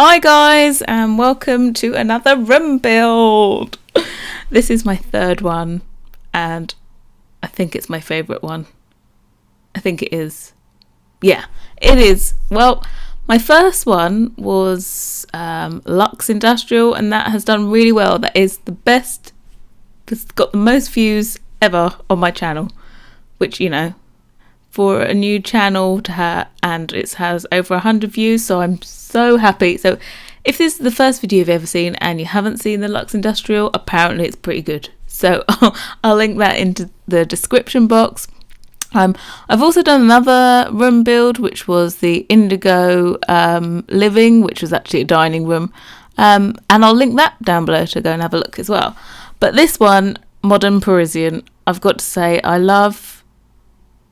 Hi guys, and welcome to another room build. This is my third one, and I think it's my favourite one. I think it is. Yeah, it is. Well, my first one was Lux Industrial, and that has done really well. That is the best. It's got the most views ever on my channel, which, you know, for a new channel to have, and it has over 100 views, so I'm so happy. So if this is the first video you've ever seen and you haven't seen the Lux Industrial, apparently it's pretty good, so I'll link that into the description box. I've also done another room build, which was the Indigo Living, which was actually a dining room, and I'll link that down below to go and have a look as well. But this one, Modern Parisian, I've got to say, I love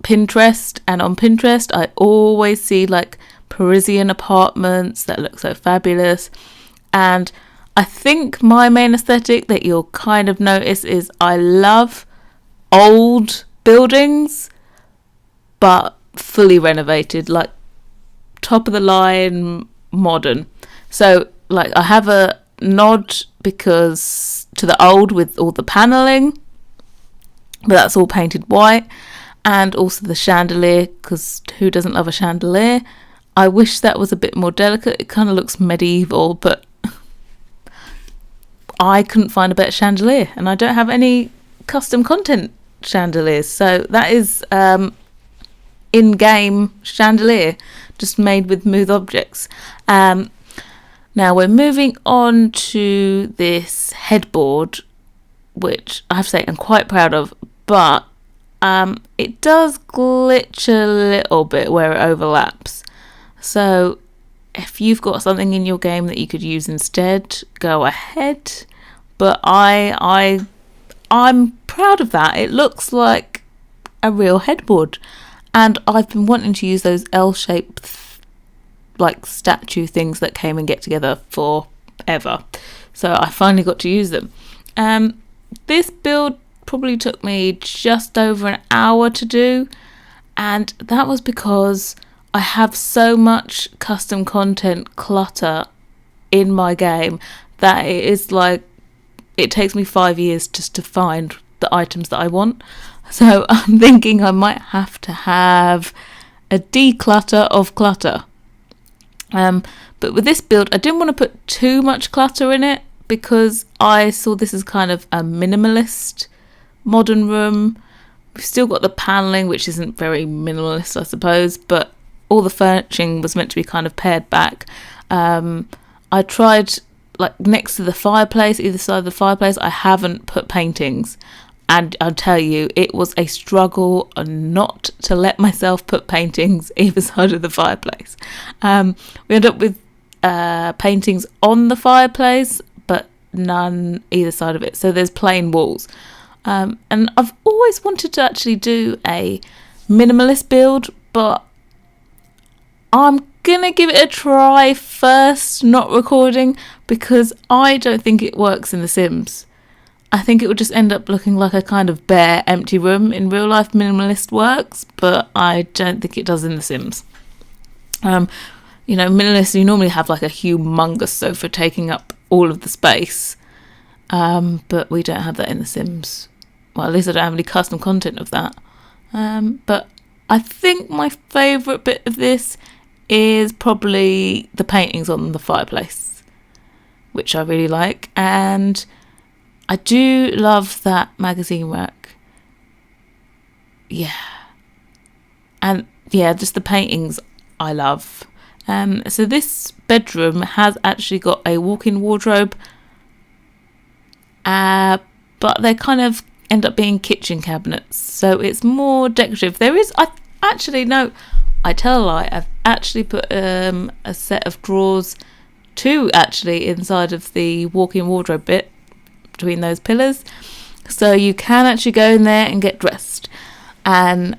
Pinterest, and on Pinterest I always see like Parisian apartments that look so fabulous, and I think my main aesthetic that you'll kind of notice is I love old buildings but fully renovated, like top of the line modern. So like I have a nod because to the old with all the paneling, but that's all painted white. And also the chandelier, because who doesn't love a chandelier? I wish that was a bit more delicate. It kind of looks medieval, but I couldn't find a better chandelier, and I don't have any custom content chandeliers. So that is in-game chandelier, just made with smooth objects. Now we're moving on to this headboard, which I have to say I'm quite proud of, but it does glitch a little bit where it overlaps. So if you've got something in your game that you could use instead, go ahead. But I'm proud of that. It looks like a real headboard, and I've been wanting to use those L-shaped like statue things that came and get together forever. So I finally got to use them. This build probably took me just over an hour to do, and that was because I have so much custom content clutter in my game that it is like it takes me 5 years just to find the items that I want. So I'm thinking I might have to have a declutter of clutter. But with this build I didn't want to put too much clutter in it because I saw this as kind of a minimalist modern room. We've still got the paneling, which isn't very minimalist, I suppose, but all the furnishing was meant to be kind of pared back. I tried like next to the fireplace, either side of the fireplace, I haven't put paintings, and I'll tell you, it was a struggle not to let myself put paintings either side of the fireplace. We ended up with paintings on the fireplace, but none either side of it, so there's plain walls. And I've always wanted to actually do a minimalist build, but I'm gonna give it a try first, not recording, because I don't think it works in The Sims. I think it would just end up looking like a kind of bare, empty room. In real life, minimalist works, but I don't think it does in The Sims. You know, minimalist, you normally have like a humongous sofa taking up all of the space, but we don't have that in The Sims. Well, at least I don't have any custom content of that. But I think my favourite bit of this is probably the paintings on the fireplace, which I really like. And I do love that magazine rack. Yeah. And yeah, just the paintings I love. So this bedroom has actually got a walk-in wardrobe, but they kind of end up being kitchen cabinets, so it's more decorative. There is, I tell a lie, I've actually put a set of drawers actually inside of the walk-in wardrobe bit between those pillars, so you can actually go in there and get dressed. And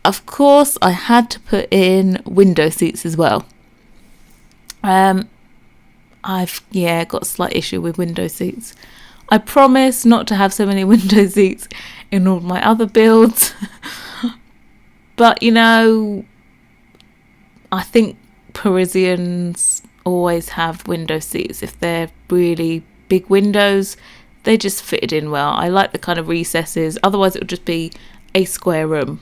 of course I had to put in window seats as well. I've got a slight issue with window seats. I promise not to have so many window seats in all my other builds. But, you know, I think Parisians always have window seats. If they're really big windows, they just fitted in well. I like the kind of recesses, otherwise it would just be a square room,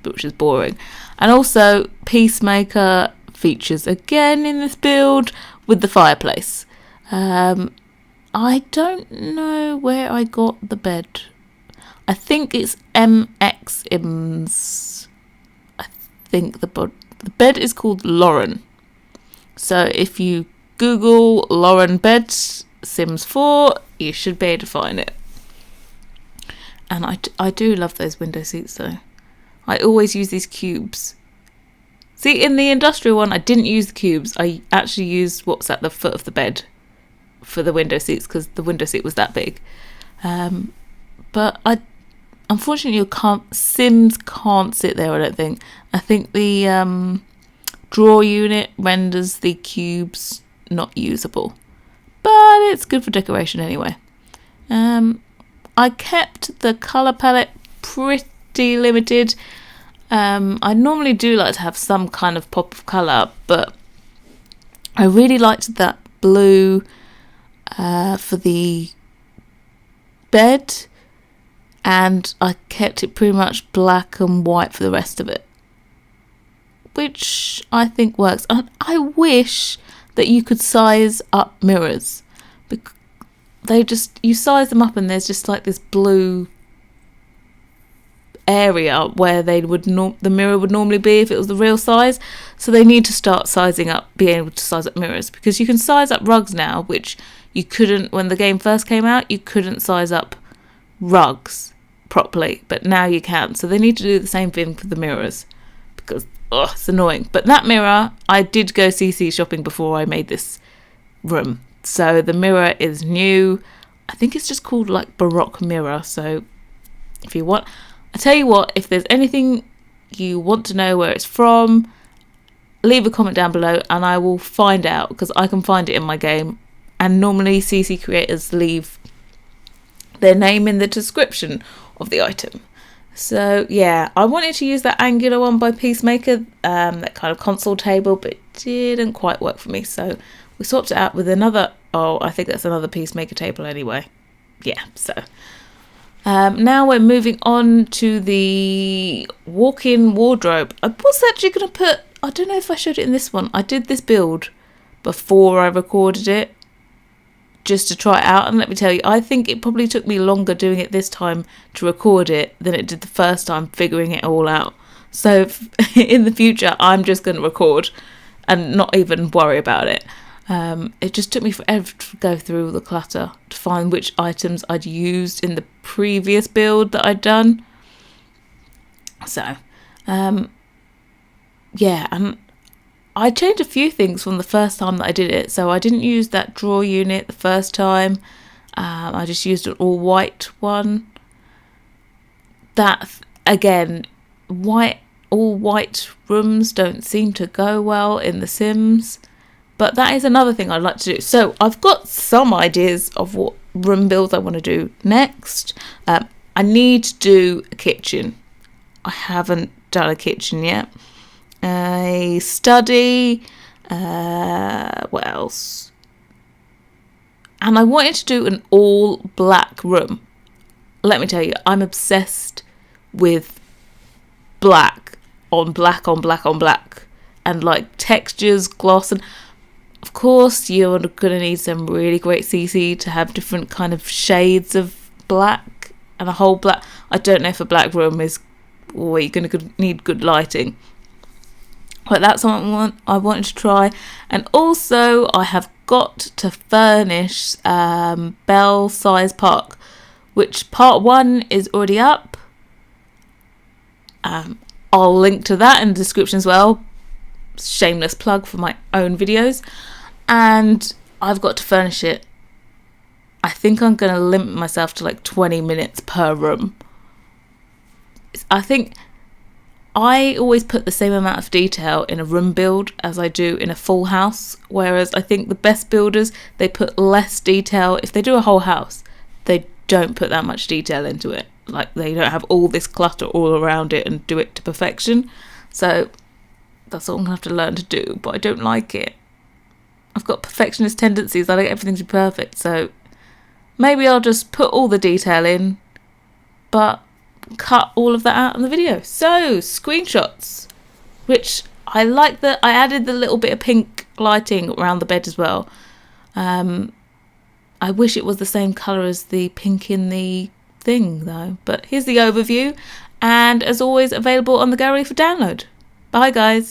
which is boring. And also Peacemaker features again in this build with the fireplace. I don't know where I got the bed. I think it's MX Ims. I think the bed is called Lauren. So if you Google Lauren beds Sims 4, you should be able to find it. And I do love those window seats though. I always use these cubes. See, in the industrial one, I didn't use the cubes. I actually used what's at the foot of the bed for the window seats because the window seat was that big. But unfortunately, Sims can't sit there, I don't think. I think the drawer unit renders the cubes not usable. But it's good for decoration anyway. I kept the colour palette pretty limited. I normally do like to have some kind of pop of colour, but I really liked that blue for the bed, and I kept it pretty much black and white for the rest of it, which I think works. And I wish that you could size up mirrors. You size them up and there's just like this blue area where the mirror would normally be if it was the real size. So they need to start sizing up, being able to size up mirrors, because you can size up rugs now, which you couldn't when the game first came out. You couldn't size up rugs properly, but now you can. So they need to do the same thing for the mirrors, because it's annoying. But that mirror, I did go CC shopping before I made this room. So the mirror is new. I think it's just called like Baroque mirror. So if you want, I tell you what, if there's anything you want to know where it's from, leave a comment down below and I will find out, because I can find it in my game. And normally CC creators leave their name in the description of the item. So yeah, I wanted to use that angular one by Peacemaker, that kind of console table, but it didn't quite work for me. So we swapped it out with another, I think that's another Peacemaker table anyway. Yeah, so now we're moving on to the walk-in wardrobe. I was actually going to put, I don't know if I showed it in this one. I did this build before I recorded it, just to try it out, and let me tell you, I think it probably took me longer doing it this time to record it than it did the first time figuring it all out. So in the future, I'm just going to record and not even worry about it. It just took me forever to go through the clutter to find which items I'd used in the previous build that I'd done. So, yeah, and I changed a few things from the first time that I did it. So I didn't use that drawer unit the first time. I just used an all white one. That, again, all white rooms don't seem to go well in The Sims. But that is another thing I'd like to do. So I've got some ideas of what room builds I want to do next. I need to do a kitchen. I haven't done a kitchen yet. A study. What else? And I wanted to do an all black room. Let me tell you, I'm obsessed with black on black on black on black. And like textures, gloss, and of course you're going to need some really great CC to have different kind of shades of black and a whole black. I don't know if a black room is, or you're going to need good lighting. But that's something I wanted to try. And also I have got to furnish Bell Size Park, which part 1 is already up. I'll link to that in the description as well. Shameless plug for my own videos. And I've got to furnish it. I think I'm going to limit myself to like 20 minutes per room. I think I always put the same amount of detail in a room build as I do in a full house, whereas I think the best builders, they put less detail. If they do a whole house, they don't put that much detail into it. Like, they don't have all this clutter all around it and do it to perfection. So that's what I'm going to have to learn to do, but I don't like it. I've got perfectionist tendencies. I like everything to be perfect. So maybe I'll just put all the detail in, but cut all of that out in the video. So, screenshots, which I like that I added the little bit of pink lighting around the bed as well. I wish it was the same colour as the pink in the thing though. But here's the overview, and as always available on the gallery for download. Bye guys.